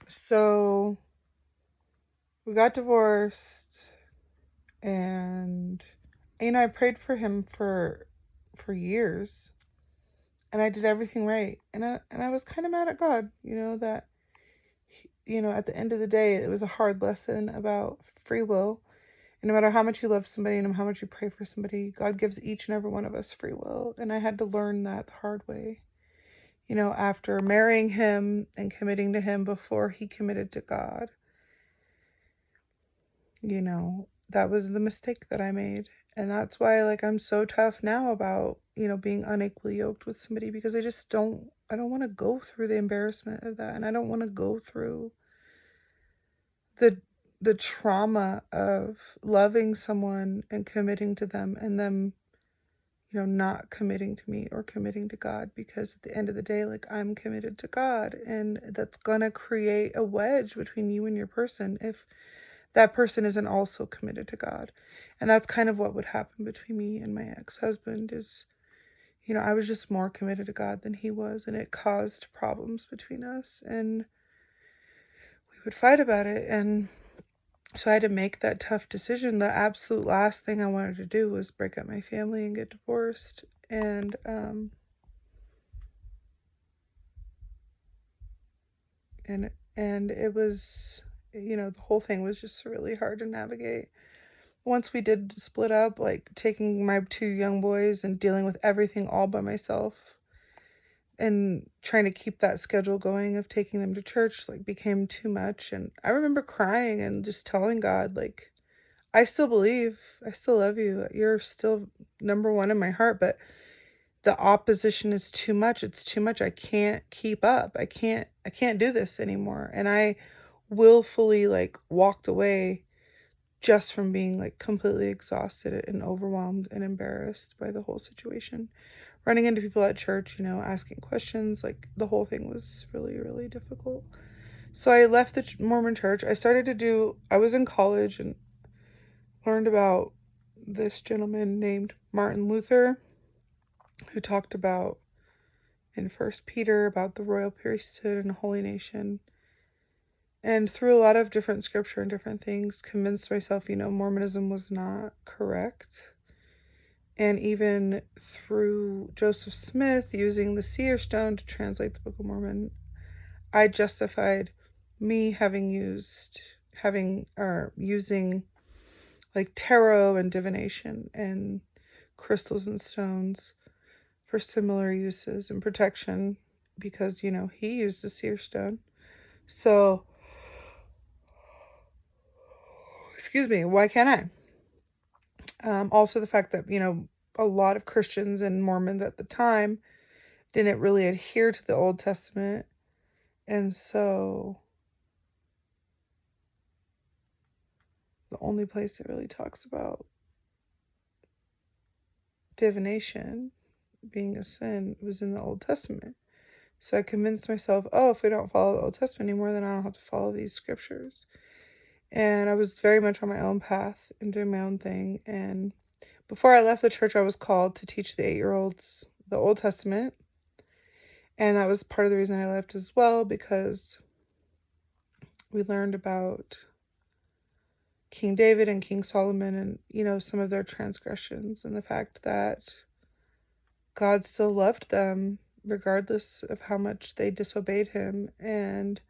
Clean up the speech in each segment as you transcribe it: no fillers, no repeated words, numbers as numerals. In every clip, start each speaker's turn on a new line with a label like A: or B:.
A: So we got divorced, and I prayed for him for years, and I did everything right. And I was kind of mad at God, that at the end of the day, it was a hard lesson about free will. And no matter how much you love somebody and how much you pray for somebody, God gives each and every one of us free will. And I had to learn that the hard way. After marrying him and committing to him before he committed to God, that was the mistake that I made. And that's why, I'm so tough now about, being unequally yoked with somebody, because I don't want to go through the embarrassment of that. And I don't want to go through the the trauma of loving someone and committing to them, and them not committing to me or committing to God, because at the end of the day, I'm committed to God, and that's gonna create a wedge between you and your person if that person isn't also committed to God. And that's kind of what would happen between me and my ex-husband is, I was just more committed to God than he was, and it caused problems between us, and we would fight about it. And so I had to make that tough decision. The absolute last thing I wanted to do was break up my family and get divorced. And it was, the whole thing was just really hard to navigate. Once we did split up, taking my two young boys and dealing with everything all by myself and trying to keep that schedule going of taking them to church, became too much. And I remember crying and just telling God, I still believe, I still love you. You're still number one in my heart, but the opposition is too much. It's too much. I can't keep up. I can't do this anymore. And I willfully walked away just from being completely exhausted and overwhelmed and embarrassed by the whole situation. Running into people at church, asking questions, the whole thing was really, really difficult. So I left the Mormon church. I was in college and learned about this gentleman named Martin Luther, who talked about in First Peter about the royal priesthood and holy nation. And through a lot of different scripture and different things, convinced myself, Mormonism was not correct. And even through Joseph Smith using the seer stone to translate the Book of Mormon, I justified me using tarot and divination and crystals and stones for similar uses and protection, because he used the seer stone. So, excuse me, why can't I? Also, the fact that a lot of Christians and Mormons at the time didn't really adhere to the Old Testament, and so the only place it really talks about divination being a sin was in the Old Testament. So I convinced myself, oh, if we don't follow the Old Testament anymore, then I don't have to follow these scriptures. And I was very much on my own path and doing my own thing. And before I left the church, I was called to teach the 8-year-olds the Old Testament. And that was part of the reason I left as well, because we learned about King David and King Solomon and, some of their transgressions, and the fact that God still loved them regardless of how much they disobeyed him. And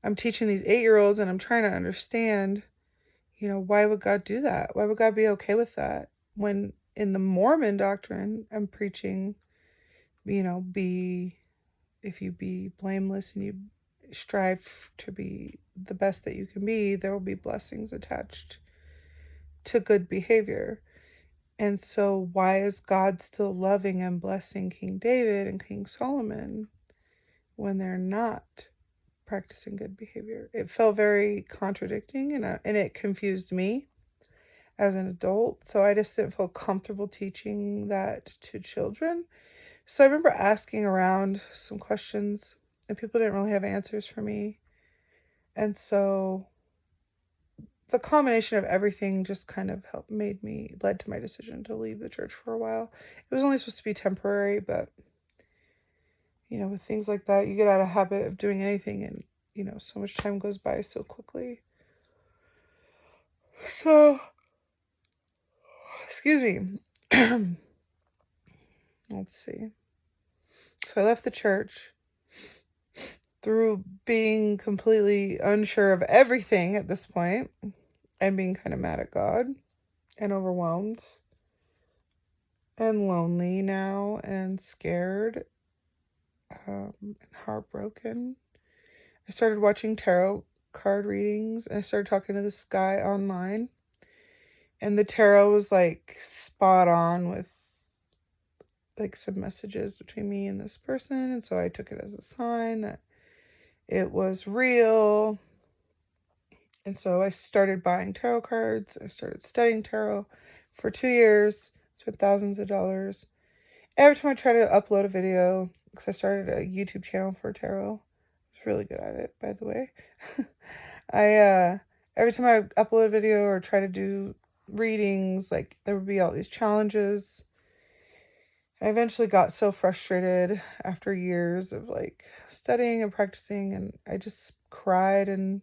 A: I'm teaching these 8-year-olds, and I'm trying to understand, why would God do that? Why would God be okay with that? When in the Mormon doctrine, I'm preaching, if you be blameless and you strive to be the best that you can be, there will be blessings attached to good behavior. And so why is God still loving and blessing King David and King Solomon when they're not practicing good behavior? It felt very contradicting, and it confused me as an adult. So I just didn't feel comfortable teaching that to children. So I remember asking around some questions, and people didn't really have answers for me. And so the combination of everything just kind of led to my decision to leave the church for a while. It was only supposed to be temporary, but with things like that, you get out of habit of doing anything, and so much time goes by so quickly. So, excuse me. Let's see. So I left the church through being completely unsure of everything at this point and being kind of mad at God and overwhelmed and lonely now and scared and heartbroken. I started watching tarot card readings and I started talking to this guy online, and the tarot was like spot on with like some messages between me and this person, and so I took it as a sign that it was real. And so I started buying tarot cards. I started studying tarot for 2 years, spent thousands of dollars. Every time I try to upload a video, because I started a YouTube channel for tarot. I was really good at it, by the way. Every time I upload a video or try to do readings, like there would be all these challenges. I eventually got so frustrated after years of like studying and practicing, and I just cried and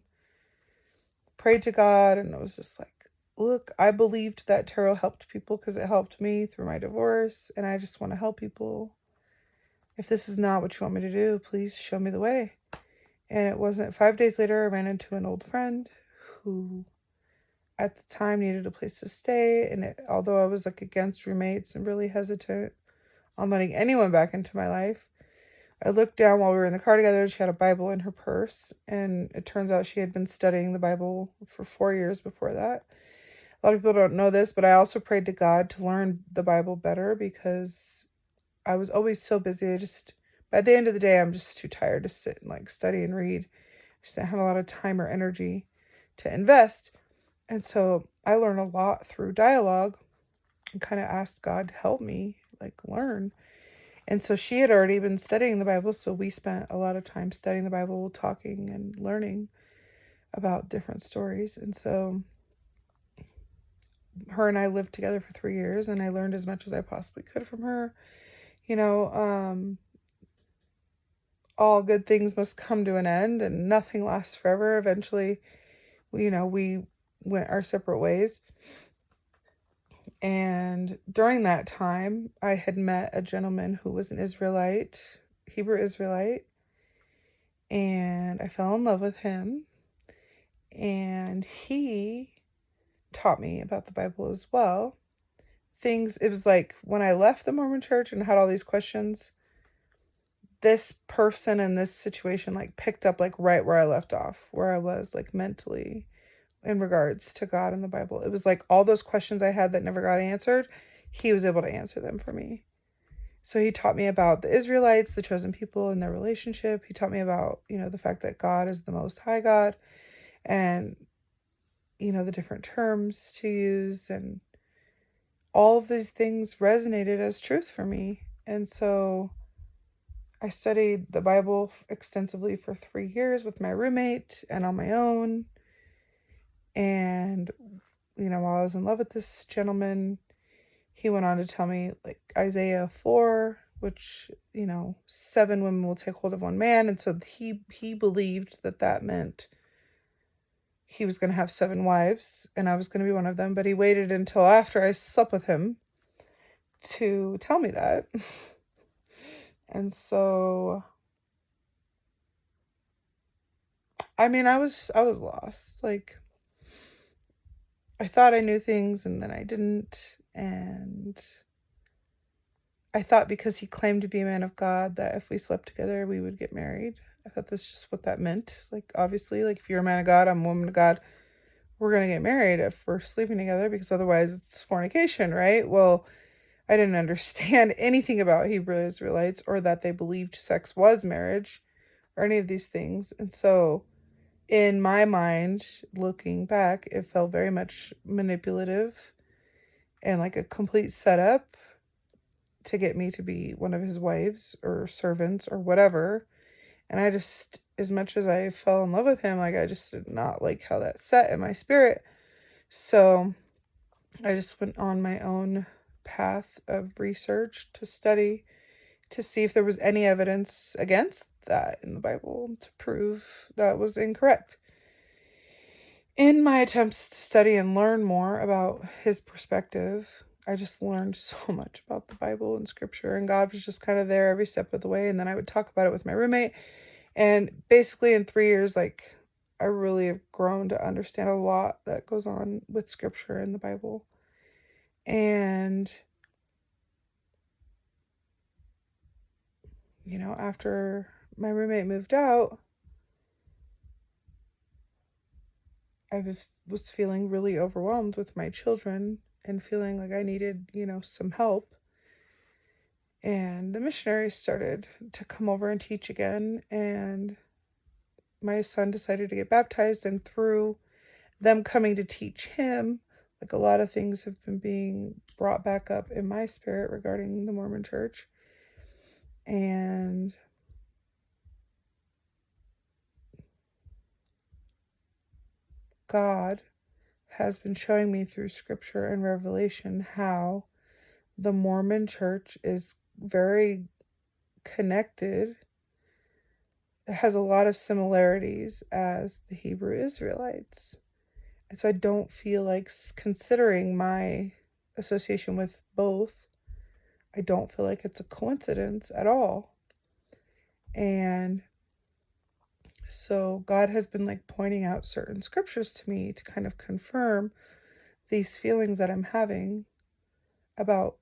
A: prayed to God, and it was just like, look, I believed that tarot helped people because it helped me through my divorce, and I just want to help people. If this is not what you want me to do, please show me the way. And it wasn't 5 days later, I ran into an old friend who at the time needed a place to stay, and although I was like against roommates and really hesitant on letting anyone back into my life, I looked down while we were in the car together. She had a Bible in her purse, and it turns out she had been studying the Bible for 4 years before that. A lot of people don't know this, but I also prayed to God to learn the Bible better because I was always so busy. By the end of the day, I'm just too tired to sit and like study and read. I just didn't have a lot of time or energy to invest. And so I learned a lot through dialogue and kind of asked God to help me like learn. And so she had already been studying the Bible, so we spent a lot of time studying the Bible, talking and learning about different stories. And so her and I lived together for 3 years, and I learned as much as I possibly could from her. All good things must come to an end, and nothing lasts forever. Eventually, we went our separate ways. And during that time, I had met a gentleman who was an Israelite, Hebrew Israelite, and I fell in love with him. And he taught me about the Bible as well. It was like when I left the Mormon church and had all these questions, this person in this situation like picked up like right where I left off, where I was like mentally in regards to God and the Bible. It was like all those questions I had that never got answered, he was able to answer them for me. So he taught me about the Israelites, the chosen people, and their relationship. He taught me about, the fact that God is the Most High God, and, the different terms to use, and all of these things resonated as truth for me. And so I studied the Bible extensively for 3 years with my roommate and on my own. And, while I was in love with this gentleman, he went on to tell me like Isaiah 4, which, 7 women will take hold of one man. And so he believed that meant he was going to have 7 wives and I was going to be one of them. But he waited until after I slept with him to tell me that. And so, I was lost. Like, I thought I knew things and then I didn't. And I thought because he claimed to be a man of God that if we slept together, we would get married. I thought that's just what that meant. Like, obviously, like if you're a man of God, I'm a woman of God, we're going to get married if we're sleeping together, because otherwise it's fornication, right? Well, I didn't understand anything about Hebrew Israelites or that they believed sex was marriage or any of these things. And so in my mind, looking back, it felt very much manipulative and like a complete setup to get me to be one of his wives or servants or whatever. And I just, as much as I fell in love with him, like I just did not like how that set in my spirit. So I just went on my own path of research to study to see if there was any evidence against that in the Bible to prove that was incorrect. In my attempts to study and learn more about his perspective, I just learned so much about the Bible and scripture, and God was just kind of there every step of the way. And then I would talk about it with my roommate. And basically in 3 years, like, I really have grown to understand a lot that goes on with scripture and the Bible. And, after my roommate moved out, I was feeling really overwhelmed with my children and feeling like I needed, some help. And the missionaries started to come over and teach again. And my son decided to get baptized. And through them coming to teach him, like, a lot of things have been being brought back up in my spirit regarding the Mormon Church. And God has been showing me through scripture and revelation how the Mormon Church is very connected. It has a lot of similarities as the Hebrew Israelites. And so I don't feel like, considering my association with both, I don't feel like it's a coincidence at all. And so God has been like pointing out certain scriptures to me to kind of confirm these feelings that I'm having about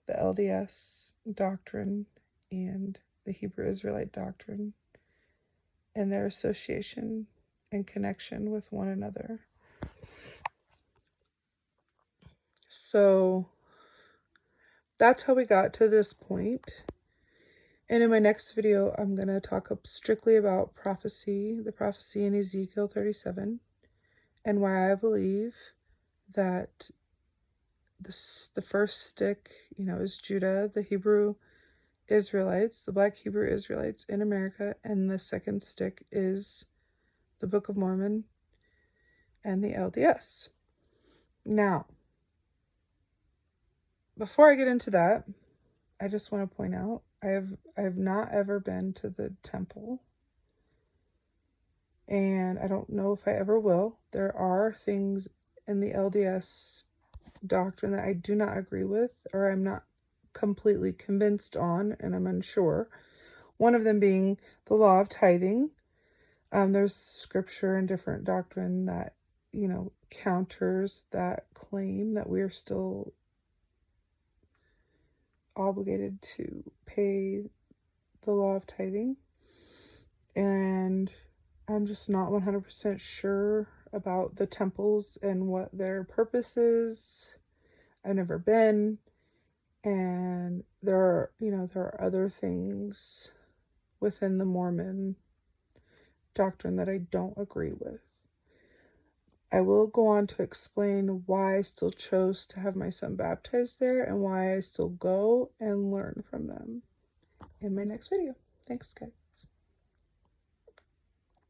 A: the LDS doctrine and the Hebrew Israelite doctrine and their association and connection with one another. So that's how we got to this point. And in my next video, I'm going to talk strictly about prophecy, the prophecy in Ezekiel 37, and why I believe that the first stick, is Judah, the Hebrew Israelites, the Black Hebrew Israelites in America, and the second stick is the Book of Mormon and the LDS. Now, before I get into that, I just want to point out I have not ever been to the temple, and I don't know if I ever will. There are things in the LDS doctrine that I do not agree with, or I'm not completely convinced on, and I'm unsure. One of them being the law of tithing. There's scripture and different doctrine that, counters that claim that we are still obligated to pay the law of tithing. And I'm just not 100% sure about the temples and what their purpose is. I've never been. And there are other things within the Mormon doctrine that I don't agree with. I will go on to explain why I still chose to have my son baptized there and why I still go and learn from them in my next video. Thanks, guys.